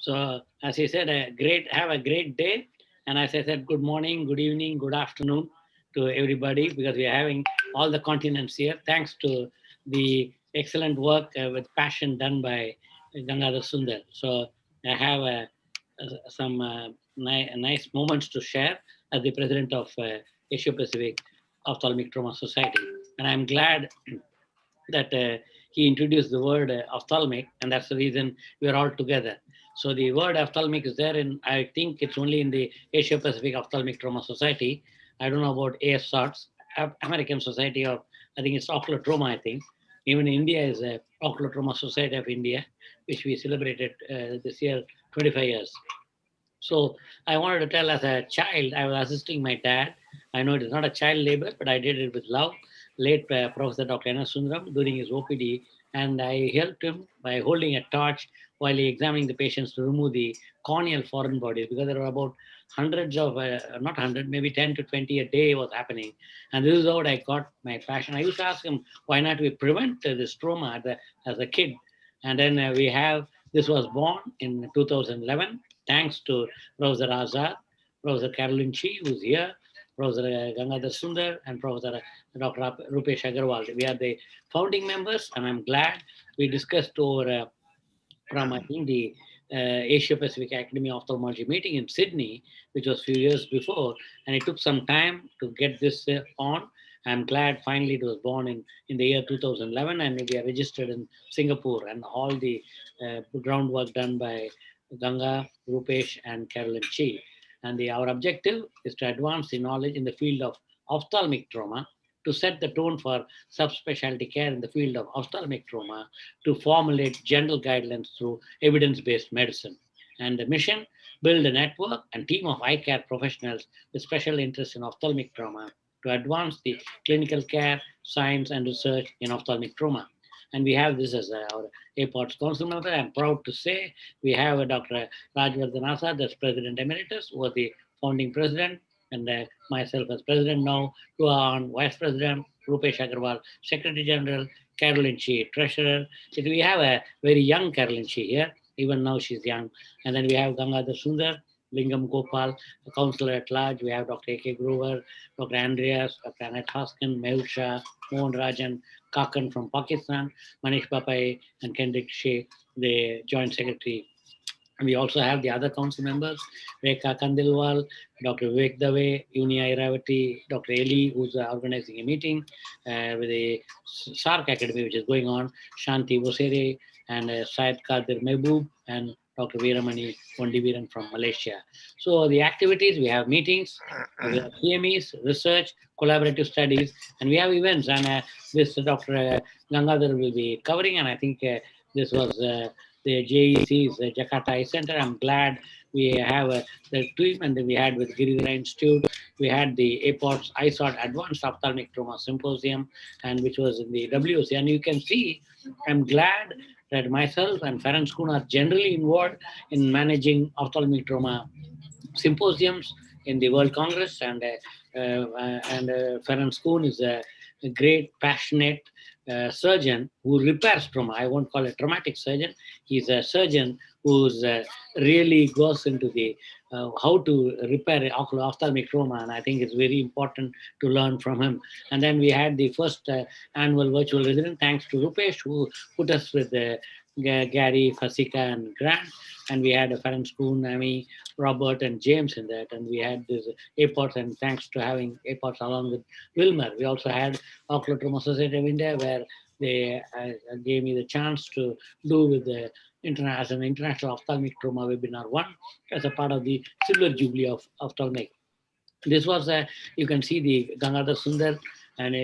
So as he said, have a great day. And as I said, good morning, good evening, good afternoon to everybody because we are having all the continents here. Thanks to the excellent work with passion done by Gangadhar Sundar. So I have some nice moments to share as the president of Asia Pacific Ophthalmic Trauma Society. And I'm glad that he introduced the word ophthalmic, and that's the reason we are all together. So the word ophthalmic is there, and I think it's only in the Asia Pacific Ophthalmic Trauma Society. I don't know about ASOTS, American Society of, I think it's Ocular Trauma, I think. Even India is a Ocular Trauma Society of India, which we celebrated this year, 25 years. So I wanted to tell as a child, I was assisting my dad. I know it is not a child labor, but I did it with love. Late Professor Dr. N. S. Sundaram during his OPD, and I helped him by holding a torch while he examining the patients to remove the corneal foreign bodies because there were about hundreds of, not 100, maybe 10 to 20 a day was happening. And this is how I got my passion. I used to ask him, why not we prevent this trauma as a kid? And then we have, this was born in 2011 thanks to Professor Azad, Professor Carolyn Chi, who's here, Professor Gangadhar Sundar, and Professor Dr. Rupesh Agarwal. We are the founding members, and I'm glad we discussed over from, I think, the Asia Pacific Academy of Ophthalmology meeting in Sydney, which was a few years before, and it took some time to get this on. I'm glad finally it was born in the year 2011, and we are registered in Singapore, and all the groundwork done by Ganga, Rupesh, and Carolyn Chi. And our objective is to advance the knowledge in the field of ophthalmic trauma, to set the tone for subspecialty care in the field of ophthalmic trauma, to formulate general guidelines through evidence-based medicine. And the mission, build a network and team of eye care professionals with special interest in ophthalmic trauma to advance the clinical care, science, and research in ophthalmic trauma. And we have this as our APOTS council member. I'm proud to say we have Dr. Rajvardhan Azad as President Emeritus, who was the founding president, and myself as president now, to our vice president, Rupesh Agarwal, secretary general, Carolyn Chi, treasurer. So we have a very young Carolyn Chi here. Even now she's young. And then we have Gangadhar Sundar, Lingam Gopal, the councillor at large. We have Dr. A.K. Grover, Dr. Andreas, Dr. Annette Haskin, Mehul Shah, Mohan Rajan, Kakan from Pakistan, Manish Papai, and Kendrick Shea, the joint secretary. And we also have the other council members, Rekha Kandilwal, Dr. Vivek Dave, Uni Airavati, Dr. Eli, who's organizing a meeting with the SARC Academy, which is going on, Shanti Vosere, and Syed Kadir Mehboob, and Dr. Veeramani Pondiviran from Malaysia. So the activities, we have meetings, we have CMEs, research, collaborative studies, and we have events. And this Dr. Gangadhar will be covering, and I think this was the JEC's Jakarta Eye Center. I'm glad we have the treatment that we had with Giridhara Institute. We had the APOTS ISOT Advanced Ophthalmic Trauma Symposium, and which was in the WC. And you can see, I'm glad that myself and Ferenc Kuhn are generally involved in managing ophthalmic trauma symposiums in the World Congress, and Ferenc Kuhn is a great, passionate surgeon who repairs trauma. I won't call it traumatic surgeon. He's a surgeon who's really goes into the how to repair ophthalmic trauma, and I think it's very important to learn from him. And then we had the first annual virtual resident, thanks to Rupesh, who put us with Gary, Fasika, and Grant. And we had a Ferenc Kuhn, Amy, Robert, and James in that. And we had this APOTS, and thanks to having APOTS along with Wilmer, we also had Ocular Trauma Society of India, where they gave me the chance to do with the as an international ophthalmic trauma webinar one as a part of the Silver Jubilee of ophthalmic. This was you can see the Gangadhar Sundar, and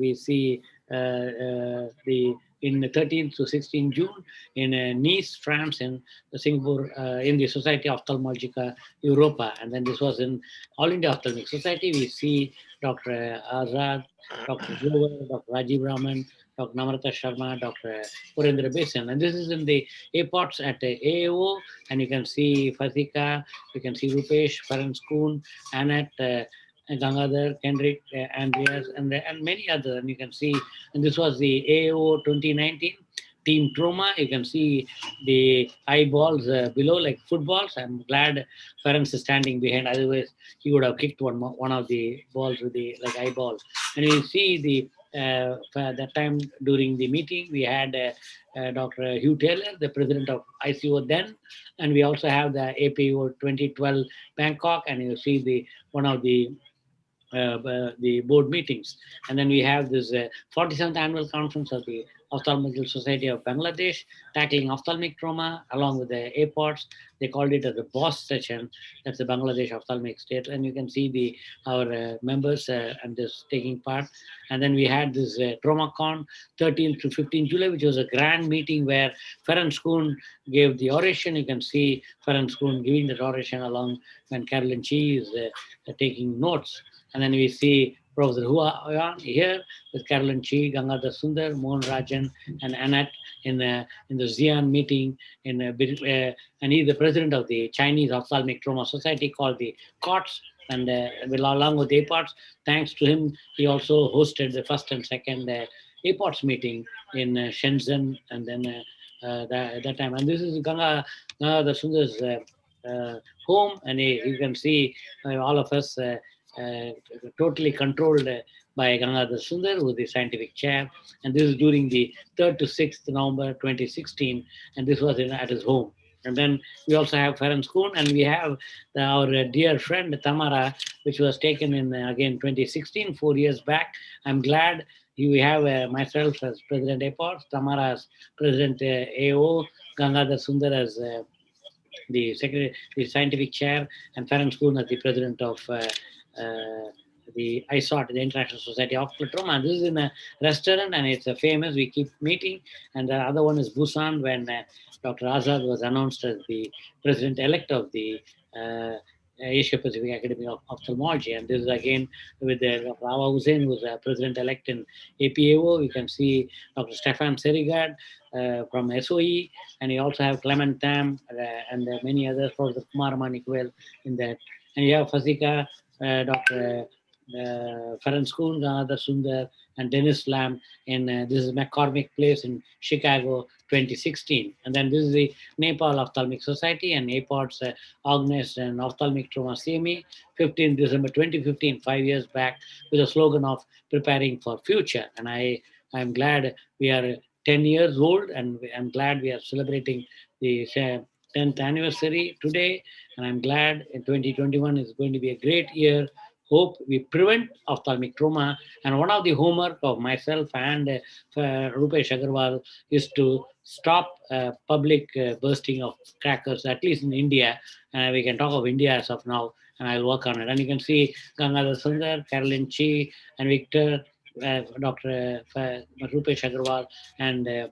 we see the in 13th to 16 June in Nice, France, in Singapore, in the Society of Ophthalmologica Europa. And then this was in All India Ophthalmic Society. We see Dr. Azad, Dr. Grover, Dr. Rajiv Raman, Dr. Namrata Sharma, Dr. Purendra Besan. And this is in the APOTS at AAO. And you can see Fasika, you can see Rupesh, Ferenc Kuhn, Annette, Gangadhar, Kendrick, Andreas, and many others. And you can see, and this was the AAO 2019, team trauma. You can see the eyeballs below, like footballs. I'm glad Ferenc is standing behind. Otherwise, he would have kicked one of the balls with the like eyeball. And you see that time during the meeting, we had Dr. Hugh Taylor, the president of ICO then, and we also have the APO 2012 Bangkok, and you see one of the board meetings. And then we have this 47th annual conference of the Ophthalmic Society of Bangladesh, tackling ophthalmic trauma along with the APOTS. They called it as a BOSS session. That's the Bangladesh Ophthalmic State. And you can see our members and this taking part. And then we had this TraumaCon 13th to 15th July, which was a grand meeting where Ferenc Kuhn gave the oration. You can see Ferenc Kuhn giving that oration along when Carolyn Chi is taking notes. And then we see Professor Huan here with Carolyn Chi, Gangadhar Sundar, Mohan Rajan, and Annette in the Xi'an meeting. And he's the president of the Chinese Ophthalmic Trauma Society called the COTS. And along with APOTS, thanks to him, he also hosted the first and second APOTS meeting in Shenzhen. And then that time. And this is Gangadhar Sundar's home. And you can see all of us totally controlled by Gangadhar Sundar, who is the scientific chair. And this is during the 3rd to 6th November 2016. And this was at his home. And then we also have Ferenc Kuhn, and we have our dear friend Tamara, which was taken in, again, 2016, 4 years back. I'm glad we have myself as President APOTS, Tamara as President AO, Gangadhar Sundar as the secretary, the scientific chair, and Ferenc Kuhn as the president of the ISOT, the International Society of Trauma. And this is in a restaurant, and it's famous. We keep meeting. And the other one is Busan, when Dr. Azad was announced as the president-elect of the Asia Pacific Academy of Ophthalmology. And this is again with Dr. Awa Hussain, who's president-elect in APAO. You can see Dr. Stefan Serigad from SOE, and you also have Clement Tam and many others, Professor Kumar Manikwel in that. And you have Fasika, Dr. Ferenc Kuhn, Gangadhar Sundar, and Dennis Lam in this is McCormick Place in Chicago, 2016. And then this is the Nepal Ophthalmic Society and APOTS organized an Ophthalmic Trauma CME, 15 December 2015, 5 years back, with a slogan of preparing for future. And I'm glad we are 10 years old, and I'm glad we are celebrating the 10th anniversary today. And I'm glad in 2021 is going to be a great year. Hope we prevent ophthalmic trauma. And one of the homework of myself and Rupesh Agarwal is to stop public bursting of crackers, at least in India. We can talk of India as of now, and I'll work on it. And you can see Gangadhar Sundar, Carolyn Chi, and Victor, Dr. Rupesh Agarwal, and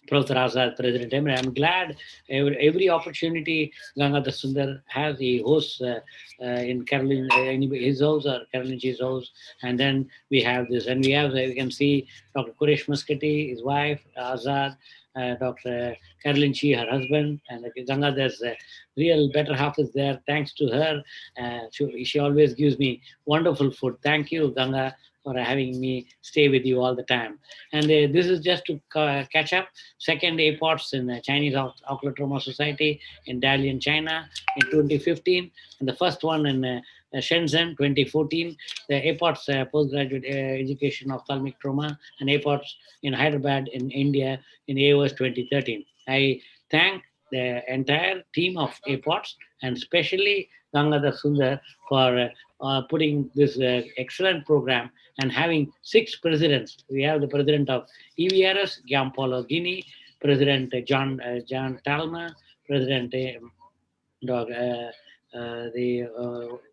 Professor Azad, President Emre. I'm glad every opportunity Gangadhar Sundar has, he hosts in Carolyn, his house or Carolyn Chi's house. And then we have this, and we have, you can see Dr. Quresh Muscati, his wife, Azad, Dr. Carolyn Chi, her husband, and Gangadhar's real better half is there. Thanks to her, she always gives me wonderful food. Thank you, Ganga, for having me stay with you all the time. And this is just to catch up. Second APOTS in the Chinese Ocular Trauma Society in Dalian, China in 2015. And the first one in Shenzhen, 2014. The APOTS Postgraduate Education Ophthalmic Trauma, and APOTS in Hyderabad in India in AOS 2013. I thank the entire team of APOTS, and especially Gangadhar Sundar for putting this excellent program and having 6 presidents. We have the president of EVRS, Giampaolo Guinea, President John Talma, President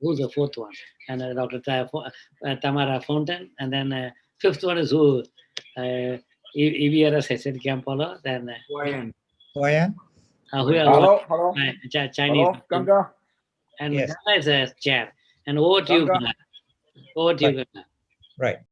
who's the 4th one? And Dr. Tamara Fountain. And then 5th one is who? EVRS, I said Giampaolo. Then Huayan. Hello. Chinese. Hello, Ganga. And Yes. Ganga is a chair. And over to you, Ganga. Over to you, Ganga. Right.